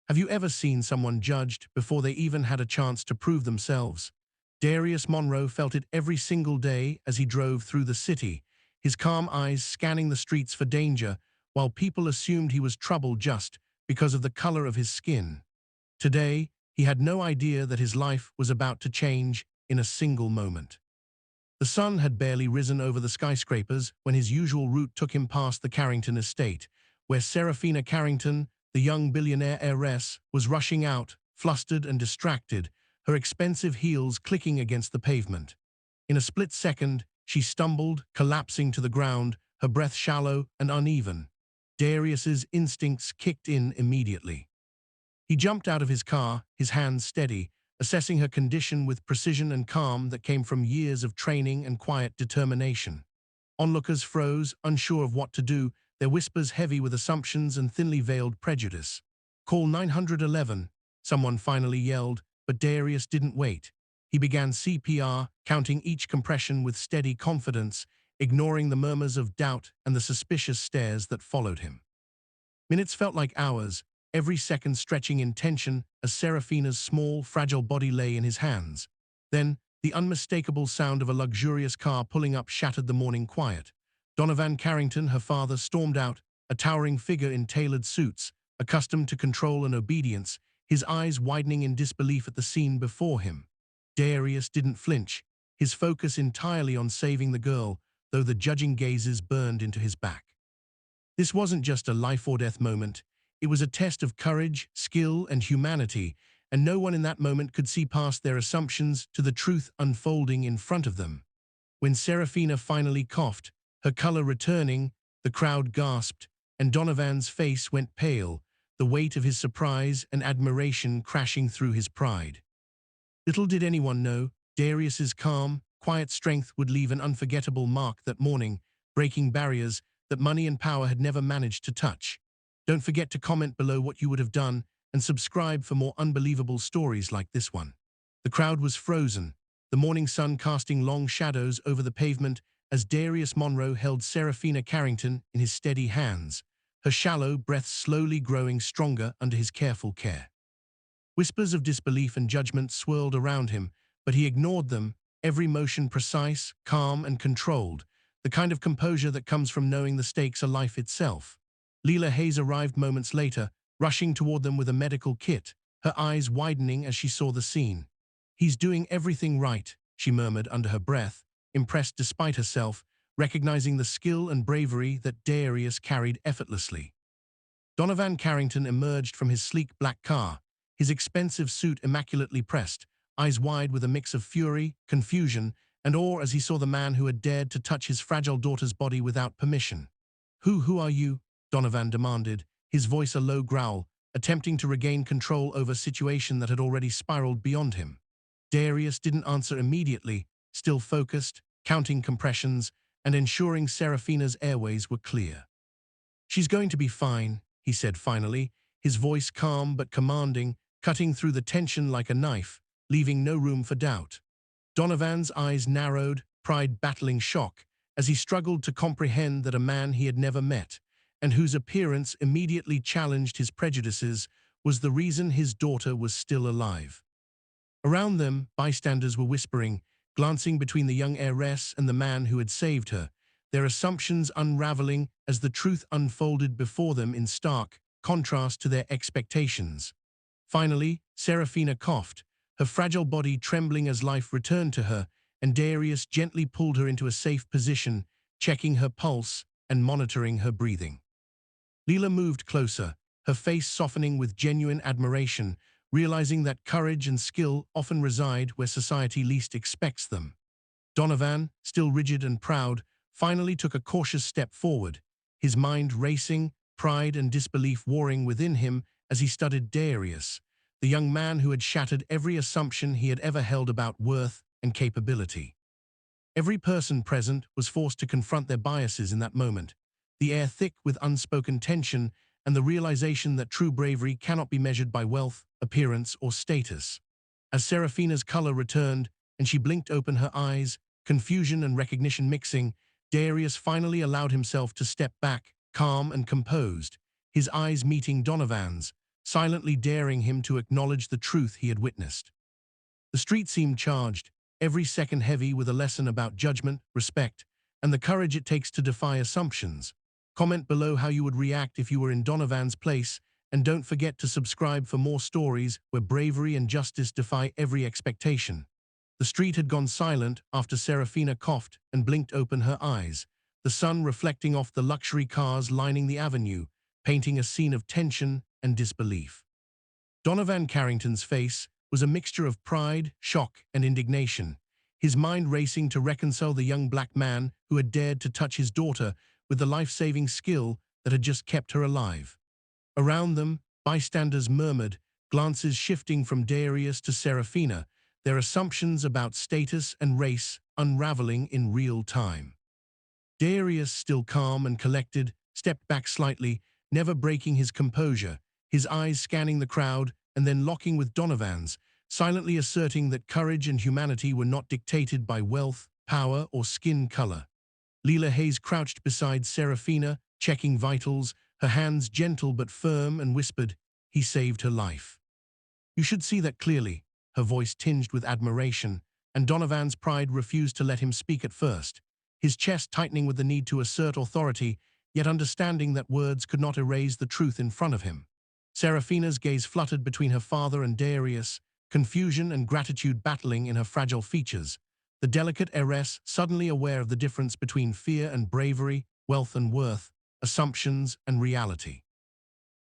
Have you ever seen someone judged before they even had a chance to prove themselves? Darius Monroe felt it every single day as he drove through the city, his calm eyes scanning the streets for danger, while people assumed he was trouble just because of the color of his skin. Today, he had no idea that his life was about to change in a single moment. The sun had barely risen over the skyscrapers when his usual route took him past the Carrington estate, where Serafina Carrington, the young billionaire heiress, was rushing out, flustered and distracted, her expensive heels clicking against the pavement. In a split second, she stumbled, collapsing to the ground, her breath shallow and uneven. Darius's instincts kicked in immediately. He jumped out of his car, his hands steady, assessing her condition with precision and calm that came from years of training and quiet determination. Onlookers froze, unsure of what to do, their whispers heavy with assumptions and thinly veiled prejudice. "Call 911, someone finally yelled, but Darius didn't wait. He began CPR, counting each compression with steady confidence, ignoring the murmurs of doubt and the suspicious stares that followed him. Minutes felt like hours, every second stretching in tension as Serafina's small, fragile body lay in his hands. Then, the unmistakable sound of a luxurious car pulling up shattered the morning quiet. Donovan Carrington, her father, stormed out, a towering figure in tailored suits, accustomed to control and obedience, his eyes widening in disbelief at the scene before him. Darius didn't flinch, his focus entirely on saving the girl, though the judging gazes burned into his back. This wasn't just a life-or-death moment. It was a test of courage, skill, and humanity, and no one in that moment could see past their assumptions to the truth unfolding in front of them. When Serafina finally coughed, her color returning, the crowd gasped, and Donovan's face went pale, the weight of his surprise and admiration crashing through his pride. Little did anyone know, Darius's calm, quiet strength would leave an unforgettable mark that morning, breaking barriers that money and power had never managed to touch. Don't forget to comment below what you would have done and subscribe for more unbelievable stories like this one. The crowd was frozen, the morning sun casting long shadows over the pavement as Darius Monroe held Serafina Carrington in his steady hands, her shallow breath slowly growing stronger under his careful care. Whispers of disbelief and judgment swirled around him, but he ignored them, every motion precise, calm, and controlled, the kind of composure that comes from knowing the stakes are life itself. Leela Hayes arrived moments later, rushing toward them with a medical kit, her eyes widening as she saw the scene. "He's doing everything right," she murmured under her breath, impressed despite herself, recognizing the skill and bravery that Darius carried effortlessly. Donovan Carrington emerged from his sleek black car, his expensive suit immaculately pressed, eyes wide with a mix of fury, confusion, and awe as he saw the man who had dared to touch his fragile daughter's body without permission. Who are you?" Donovan demanded, his voice a low growl, attempting to regain control over a situation that had already spiraled beyond him. Darius didn't answer immediately, still focused, counting compressions, and ensuring Serafina's airways were clear. "She's going to be fine," he said finally, his voice calm but commanding, cutting through the tension like a knife, leaving no room for doubt. Donovan's eyes narrowed, pride battling shock, as he struggled to comprehend that a man he had never met, and whose appearance immediately challenged his prejudices, was the reason his daughter was still alive. Around them, bystanders were whispering, glancing between the young heiress and the man who had saved her, their assumptions unraveling as the truth unfolded before them in stark contrast to their expectations. Finally, Serafina coughed, her fragile body trembling as life returned to her, and Darius gently pulled her into a safe position, checking her pulse and monitoring her breathing. Leela moved closer, her face softening with genuine admiration, realizing that courage and skill often reside where society least expects them. Donovan, still rigid and proud, finally took a cautious step forward, his mind racing, pride and disbelief warring within him as he studied Darius, the young man who had shattered every assumption he had ever held about worth and capability. Every person present was forced to confront their biases in that moment, the air thick with unspoken tension and the realization that true bravery cannot be measured by wealth, appearance, or status. As Serafina's color returned and she blinked open her eyes, confusion and recognition mixing, Darius finally allowed himself to step back, calm and composed, his eyes meeting Donovan's, silently daring him to acknowledge the truth he had witnessed. The street seemed charged, every second heavy with a lesson about judgment, respect, and the courage it takes to defy assumptions. Comment below how you would react if you were in Donovan's place, and don't forget to subscribe for more stories where bravery and justice defy every expectation. The street had gone silent after Serafina coughed and blinked open her eyes, the sun reflecting off the luxury cars lining the avenue, painting a scene of tension and disbelief. Donovan Carrington's face was a mixture of pride, shock, and indignation, his mind racing to reconcile the young black man who had dared to touch his daughter with the life-saving skill that had just kept her alive. Around them, bystanders murmured, glances shifting from Darius to Serafina, their assumptions about status and race unraveling in real time. Darius, still calm and collected, stepped back slightly, never breaking his composure, his eyes scanning the crowd and then locking with Donovan's, silently asserting that courage and humanity were not dictated by wealth, power, or skin color. Leela Hayes crouched beside Serafina, checking vitals, her hands gentle but firm, and whispered, "He saved her life." "You should see that clearly," her voice tinged with admiration, and Donovan's pride refused to let him speak at first, his chest tightening with the need to assert authority, yet understanding that words could not erase the truth in front of him. Serafina's gaze fluttered between her father and Darius, confusion and gratitude battling in her fragile features, the delicate heiress suddenly aware of the difference between fear and bravery, wealth and worth, assumptions and reality.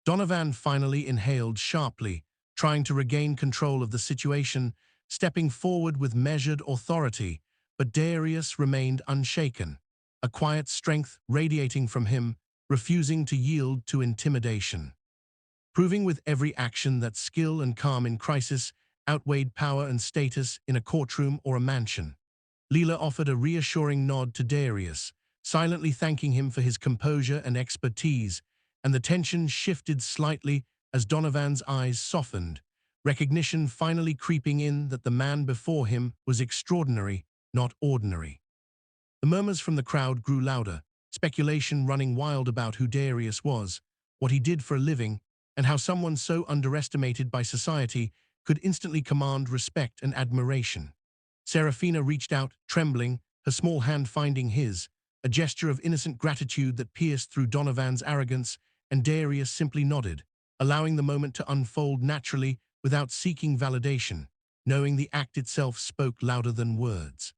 Donovan finally inhaled sharply, trying to regain control of the situation, stepping forward with measured authority, but Darius remained unshaken, a quiet strength radiating from him, refusing to yield to intimidation. Proving with every action that skill and calm in crisis outweighed power and status in a courtroom or a mansion. Leela offered a reassuring nod to Darius, silently thanking him for his composure and expertise, and the tension shifted slightly as Donovan's eyes softened, recognition finally creeping in that the man before him was extraordinary, not ordinary. The murmurs from the crowd grew louder, speculation running wild about who Darius was, what he did for a living, and how someone so underestimated by society could instantly command respect and admiration. Serafina reached out, trembling, her small hand finding his, a gesture of innocent gratitude that pierced through Donovan's arrogance, and Darius simply nodded, allowing the moment to unfold naturally without seeking validation, knowing the act itself spoke louder than words.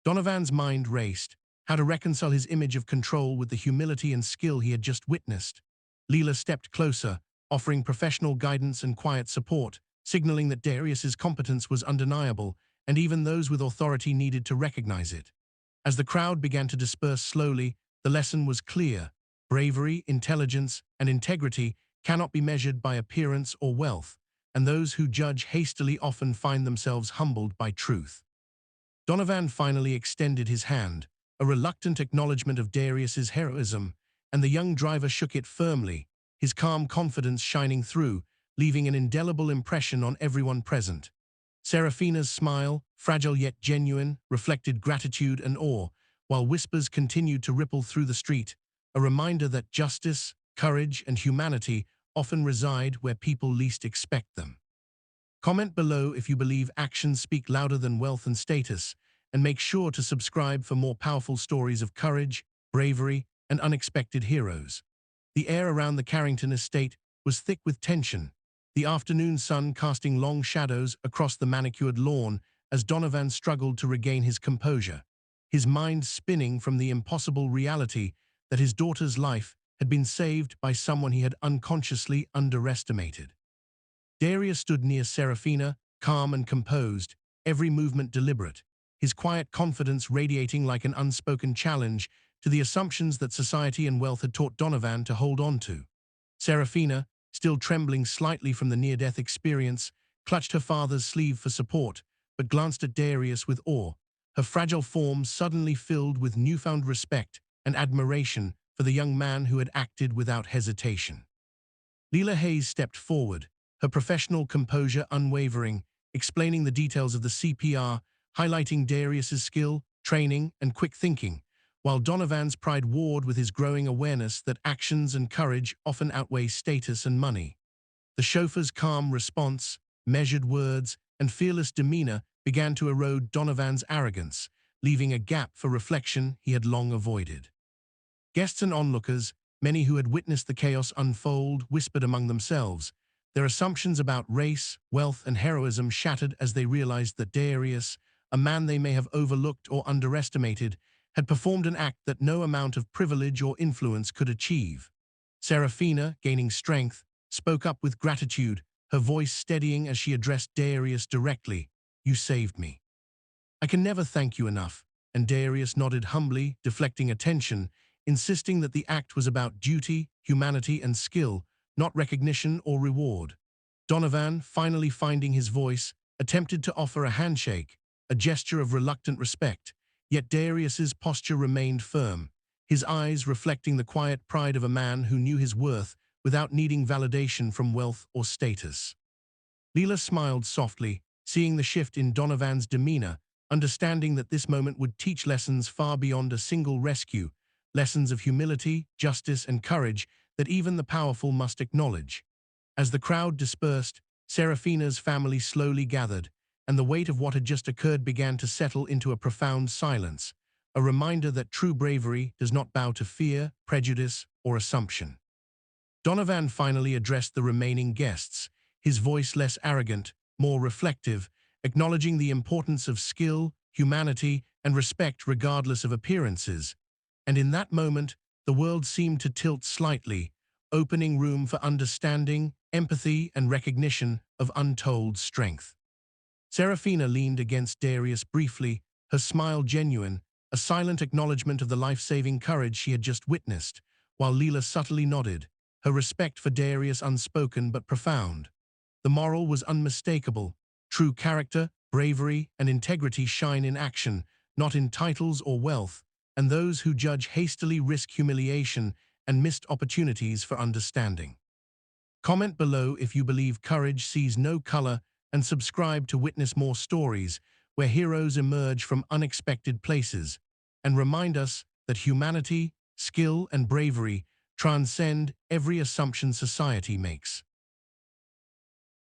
Donovan's mind raced, how to reconcile his image of control with the humility and skill he had just witnessed. Leela stepped closer, offering professional guidance and quiet support, signaling that Darius's competence was undeniable, and even those with authority needed to recognize it. As the crowd began to disperse slowly, the lesson was clear: bravery, intelligence, and integrity cannot be measured by appearance or wealth, and those who judge hastily often find themselves humbled by truth. Donovan finally extended his hand, a reluctant acknowledgement of Darius's heroism, and the young driver shook it firmly, his calm confidence shining through, leaving an indelible impression on everyone present. Serafina's smile, fragile yet genuine, reflected gratitude and awe, while whispers continued to ripple through the street, a reminder that justice, courage, and humanity often reside where people least expect them. Comment below if you believe actions speak louder than wealth and status, and make sure to subscribe for more powerful stories of courage, bravery, and unexpected heroes. The air around the Carrington estate was thick with tension, the afternoon sun casting long shadows across the manicured lawn as Donovan struggled to regain his composure, his mind spinning from the impossible reality that his daughter's life had been saved by someone he had unconsciously underestimated. Darius stood near Serafina, calm and composed, every movement deliberate, his quiet confidence radiating like an unspoken challenge to the assumptions that society and wealth had taught Donovan to hold on to. Serafina, still trembling slightly from the near-death experience, clutched her father's sleeve for support, but glanced at Darius with awe, her fragile form suddenly filled with newfound respect and admiration for the young man who had acted without hesitation. Leela Hayes stepped forward, her professional composure unwavering, explaining the details of the CPR, highlighting Darius's skill, training, and quick thinking, while Donovan's pride warred with his growing awareness that actions and courage often outweigh status and money. The chauffeur's calm response, measured words, and fearless demeanor began to erode Donovan's arrogance, leaving a gap for reflection he had long avoided. Guests and onlookers, many who had witnessed the chaos unfold, whispered among themselves, their assumptions about race, wealth, and heroism shattered as they realized that Darius, a man they may have overlooked or underestimated, had performed an act that no amount of privilege or influence could achieve. Serafina, gaining strength, spoke up with gratitude, her voice steadying as she addressed Darius directly. "You saved me. I can never thank you enough," and Darius nodded humbly, deflecting attention, insisting that the act was about duty, humanity, and skill, not recognition or reward. Donovan, finally finding his voice, attempted to offer a handshake, a gesture of reluctant respect, yet Darius's posture remained firm, his eyes reflecting the quiet pride of a man who knew his worth without needing validation from wealth or status. Leela smiled softly, seeing the shift in Donovan's demeanor, understanding that this moment would teach lessons far beyond a single rescue, lessons of humility, justice, and courage that even the powerful must acknowledge. As the crowd dispersed, Serafina's family slowly gathered, and the weight of what had just occurred began to settle into a profound silence, a reminder that true bravery does not bow to fear, prejudice, or assumption. Donovan finally addressed the remaining guests, his voice less arrogant, more reflective, acknowledging the importance of skill, humanity, and respect regardless of appearances. And in that moment, the world seemed to tilt slightly, opening room for understanding, empathy, and recognition of untold strength. Serafina leaned against Darius briefly, her smile genuine, a silent acknowledgement of the life-saving courage she had just witnessed, while Leela subtly nodded, her respect for Darius unspoken but profound. The moral was unmistakable. True character, bravery, and integrity shine in action, not in titles or wealth, and those who judge hastily risk humiliation and missed opportunities for understanding. Comment below if you believe courage sees no color, and subscribe to witness more stories where heroes emerge from unexpected places, and remind us that humanity, skill, and bravery transcend every assumption society makes.